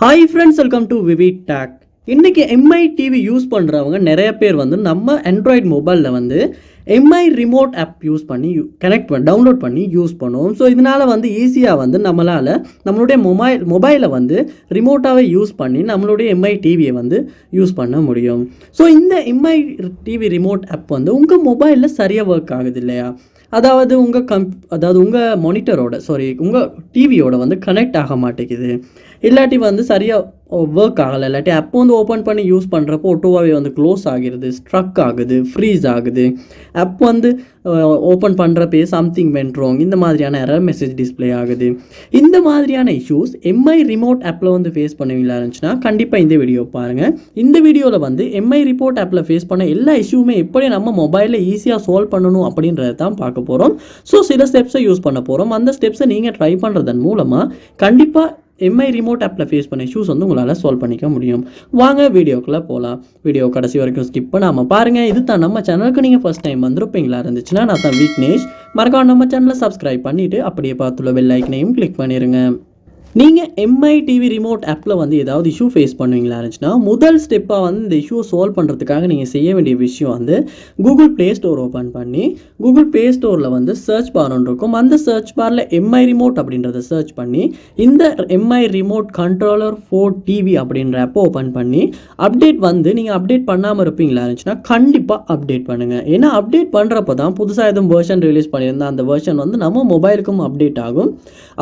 Hi friends, welcome to VividTech. இன்னைக்கு MI TV use பண்ணுறவங்க நிறைய பேர் வந்து நம்ம ஆண்ட்ராய்டு மொபைலில் வந்து MI ரிமோட் ஆப் யூஸ் பண்ணி டவுன்லோட் பண்ணி யூஸ் பண்ணுவோம். ஸோ இதனால் வந்து ஈஸியாக வந்து நம்மளால் நம்மளுடைய மொபைலை வந்து ரிமோட்டாகவே யூஸ் பண்ணி நம்மளுடைய MI டிவியை வந்து யூஸ் பண்ண முடியும். ஸோ இந்த MI டிவி ரிமோட் ஆப் வந்து உங்கள் மொபைலில் சரியாக ஒர்க் ஆகுது இல்லையா? அதாவது உங்கள் மானிட்டரோட உங்கள் டிவியோட வந்து கனெக்ட் ஆக மாட்டேங்குது, இல்லாட்டி வந்து சரியாக ஒர்க் ஆகலை, இல்லாட்டி ஆப் வந்து ஓப்பன் பண்ணி யூஸ் பண்ணுறப்போ ஒட்டோவாகவே வந்து க்ளோஸ் ஆகிடுது, ஸ்ட்ரக் ஆகுது, ஃப்ரீஸ் ஆகுது, ஆப் வந்து ஓப்பன் பண்ணுறப்பே சம்திங் வென்ட் ராங், இந்த மாதிரியான எரர் மெசேஜ் டிஸ்பிளே ஆகுது. இந்த மாதிரியான இஷ்யூஸ் MI ரிமோட் ஆப்பில் வந்து ஃபேஸ் பண்ணுவீங்களா இருந்துச்சுன்னா கண்டிப்பாக இந்த வீடியோ பாருங்கள். இந்த வீடியோவில் வந்து MI ரிமோட் ஆப்பில் ஃபேஸ் பண்ண எல்லா இஷ்யூமே எப்படி நம்ம மொபைலில் ஈஸியாக சால்வ் பண்ணணும் அப்படின்றத தான் பார்க்க போகிறோம். ஸோ சில ஸ்டெப்ஸை யூஸ் பண்ண போகிறோம். அந்த ஸ்டெப்ஸை நீங்கள் ட்ரை பண்ணுறதன் மூலமாக கண்டிப்பாக MI ரிமோட் ஆப்பில் ஃபேஸ் பண்ண இஷ்யூஸ் வந்து உங்களால் சால்வ் பண்ணிக்க முடியும். வாங்க வீடியோக்குள்ளே போகலாம். வீடியோ கடைசி வரைக்கும் ஸ்கிப் பண்ணாமல் பாருங்கள். இது தான் நம்ம சேனலுக்கு நீங்கள் ஃபஸ்ட் டைம் வந்திருப்பீங்களா இருந்துச்சுன்னா நான் தான் விக்னேஷ். மறக்காம நம்ம சேனலை சப்ஸ்கிரைப் பண்ணிவிட்டு அப்படியே பார்த்துள்ள பெல் ஐக்கனையும் கிளிக் பண்ணிடுங்க. நீங்கள் MI டிவி ரிமோட் ஆப்பில் வந்து ஏதாவது இஷ்யூ ஃபேஸ் பண்ணுவீங்களா இருந்துச்சுன்னா முதல் ஸ்டெப்பாக வந்து இந்த இஷ்யூ சால்வ் பண்ணுறதுக்காக நீங்கள் செய்ய வேண்டிய விஷயம் வந்து கூகுள் ப்ளே ஸ்டோர் ஓப்பன் பண்ணி கூகுள் ப்ளே ஸ்டோரில் வந்து சர்ச் பார் ஒன்று இருக்கும். அந்த சர்ச் பாரில் MI ரிமோட் அப்படின்றத சர்ச் பண்ணி இந்த MI ரிமோட் கண்ட்ரோலர் 4 டிவி அப்படின்ற ஆப்பை ஓப்பன் பண்ணி அப்டேட் வந்து நீங்கள் அப்டேட் பண்ணாமல் இருப்பீங்களா இருந்துச்சுன்னா கண்டிப்பாக அப்டேட் பண்ணுங்கள். ஏன்னா அப்டேட் பண்ணுறப்ப தான் புதுசாக எதுவும் வெர்ஷன் ரிலீஸ் பண்ணியிருந்தால் அந்த வெர்ஷன் வந்து நம்ம மொபைலுக்கும் அப்டேட் ஆகும்.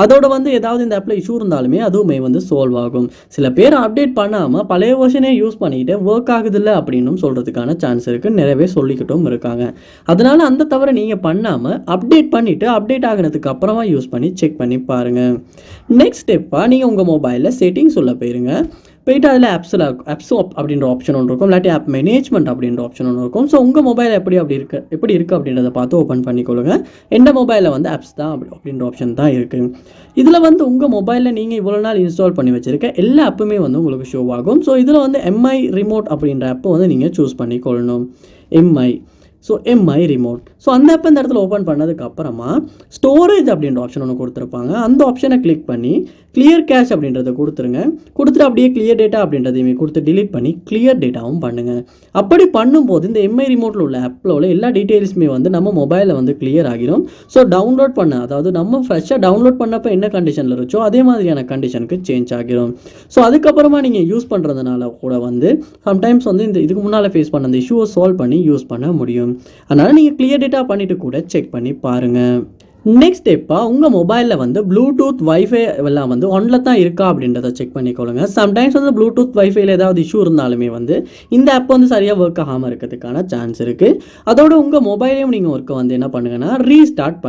அதோட வந்து ஏதாவது இந்த ஆப்பில் இஷ்யூ இருந்தாலுமே அதுவுமே வந்து சால்வ் ஆகும். சில பேர் அப்டேட் பண்ணாமல் பழைய வெர்ஷனே யூஸ் பண்ணிட்டு ஒர்க் ஆகுதில்ல அப்படின்னு சொல்கிறதுக்கான சான்ஸ் இருக்குது. நிறையவே சொல்லிக்கிட்டும் இருக்காங்க. அதனால் அந்த தவிர நீங்கள் பண்ணாமல் அப்டேட் பண்ணிவிட்டு அப்டேட் ஆகினதுக்கு அப்புறமா யூஸ் பண்ணி செக் பண்ணி பாருங்கள். நெக்ஸ்ட் ஸ்டெப்பாக நீங்கள் உங்கள் மொபைலில் செட்டிங்ஸ் உள்ள போயிட்டு அதில் ஆப்ஸ் அப்படின்ற ஆப்ஷன் ஒன்று இருக்கும், இல்லாட்டி ஆப் மேனேஜ்மெண்ட் அப்படின்ற ஆப்ஷன் ஒன்று இருக்கும். ஸோ உங்கள் மொபைல் எப்படி இருக்குது அப்படின்றத பார்த்து ஓப்பன் பண்ணிக்கொள்ளுங்க. எந்த மொபைலில் வந்து ஆப்ஸ் தான் அப்படின்ற ஆப்ஷன் தான் இருக்குது. இதில் வந்து உங்கள் மொபைலில் நீங்கள் இவ்வளோ நாள் இன்ஸ்டால் பண்ணி வச்சுருக்க எல்லா ஆப்புமே வந்து உங்களுக்கு ஷோ ஆகும். ஸோ இதில் வந்து MI ரிமோட் அப்படின்ற ஆப்பை வந்து நீங்கள் சூஸ் பண்ணிக்கொள்ளணும். MI remote. ஸோ அந்த ஆப்பை இந்த இடத்துல ஓப்பன் பண்ணதுக்கு அப்புறமா ஸ்டோரேஜ் அப்படின்ற ஆப்ஷன் ஒன்று கொடுத்துருப்பாங்க. அந்த ஆப்ஷனை கிளிக் பண்ணி கிளியர் கேஷ் அப்படின்றத கொடுத்துட்டு அப்படியே கிளியர் டேட்டா அப்படின்றதையுமே கொடுத்து டிலீட் பண்ணி கிளியர் டேட்டாவும் பண்ணுங்கள். அப்படி பண்ணும்போது இந்த MI ரிமோட்டில் உள்ள ஆப்பில் உள்ள எல்லா டீட்டெயில்ஸுமே வந்து நம்ம மொபைலில் வந்து கிளியர் ஆகிடும். ஸோ டவுன்லோட் அதாவது நம்ம ஃப்ரெஷ்ஷாக டவுன்லோட் பண்ணப்போ என்ன கண்டிஷனில் இருச்சோ அதே மாதிரியான கண்டிஷனுக்கு சேஞ்ச் ஆகிடும். ஸோ அதுக்கப்புறமா நீங்கள் யூஸ் பண்ணுறதுனால கூட வந்து சம்டைம்ஸ் வந்து இதுக்கு முன்னால் ஃபேஸ் பண்ண அந்த இஷ்யூவை சால்வ் பண்ணி யூஸ் பண்ண முடியும். அதனால் நீங்கள் கிளியர் டேட்டா பண்ணிவிட்டு கூட செக் பண்ணி பாருங்கள். நெக்ஸ்ட் ஸ்டெப்பாக உங்கள் மொபைலில் வந்து ப்ளூடூத் வைஃபை எல்லாம் வந்து ஒன்றில் தான் இருக்கா அப்படின்றத செக் பண்ணிக்கொள்ளுங்க. சம்டைம்ஸ் வந்து ப்ளூடூத் வைஃபைல ஏதாவது இஷ்யூ இருந்தாலுமே வந்து இந்த ஆப் வந்து சரியாக ஒர்க் ஆகாமல் இருக்கிறதுக்கான சான்ஸ் இருக்குது. அதோட உங்கள் மொபைலையும் நீங்கள் ஒர்க்கை வந்து என்ன பண்ணுங்கன்னா ரீஸ்டார்ட்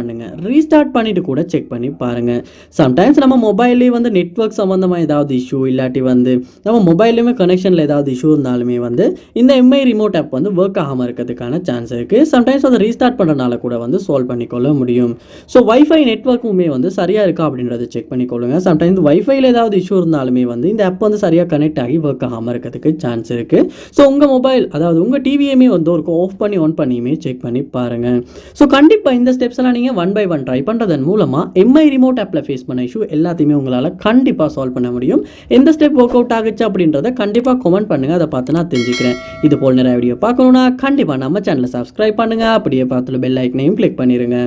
பண்ணிவிட்டு கூட செக் பண்ணி பாருங்கள். சம்டைம்ஸ் நம்ம மொபைல்லே வந்து நெட்வொர்க் சம்மந்தமாக ஏதாவது இஷ்யூ, இல்லாட்டி வந்து நம்ம மொபைல்லையுமே கனெக்ஷனில் ஏதாவது இஷ்யூ இருந்தாலுமே வந்து இந்த MI ரிமோட் ஆப் வந்து ஒர்க் ஆகாமல் இருக்கிறதுக்கான சான்ஸ் இருக்குது. சம்டைம்ஸ் அதை ரீஸ்டார்ட் பண்ணுறதுனால கூட வந்து சால்வ் பண்ணிக்கொள்ள முடியும். ஸோ வைஃபை நெட்வொர்க்குமே வந்து சரியாக இருக்கா அப்படின்றத செக் பண்ணிக்கொள்ளுங்க. சம்டைம்ஸ் வைஃபைல ஏதாவது இஷ்யூ இருந்தாலுமே வந்து இந்த ஆப் வந்து சரியாக கனெக்ட் ஆகி ஒர்க் ஆகாமல் இருக்கிறதுக்கு சான்ஸ் இருக்குது. ஸோ உங்கள் மொபைல் உங்கள் டிவியுமே வந்து ஒரு ஆஃப் பண்ணி ஆன் பண்ணியுமே செக் பண்ணி பாருங்கள். ஸோ கண்டிப்பாக இந்த ஸ்டெப்ஸ் எல்லாம் நீங்கள் 1 by 1 ட்ரை பண்ணுறதன் மூலமாக MI ரிமோட் ஆப்பில் ஃபேஸ் பண்ண இஷ்யூ எல்லாத்தையுமே உங்களால் கண்டிப்பாக சால்வ் பண்ண முடியும். எந்த ஸ்டெப் ஒர்க் அவுட் ஆகுச்சு அப்படின்றத கண்டிப்பாக கமெண்ட் பண்ணுங்கள். அதை பார்த்து நான் தெரிஞ்சுக்கிறேன். இது போல் நிறைய வீடியோ பார்க்கணுன்னா கண்டிப்பாக நம்ம சேனலை சப்ஸ்கிரைப் பண்ணுங்கள். அப்படியே பார்த்துள்ள பெல் ஐக்கனையும் கிளிக் பண்ணிடுங்க.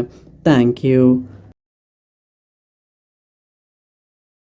Thank you.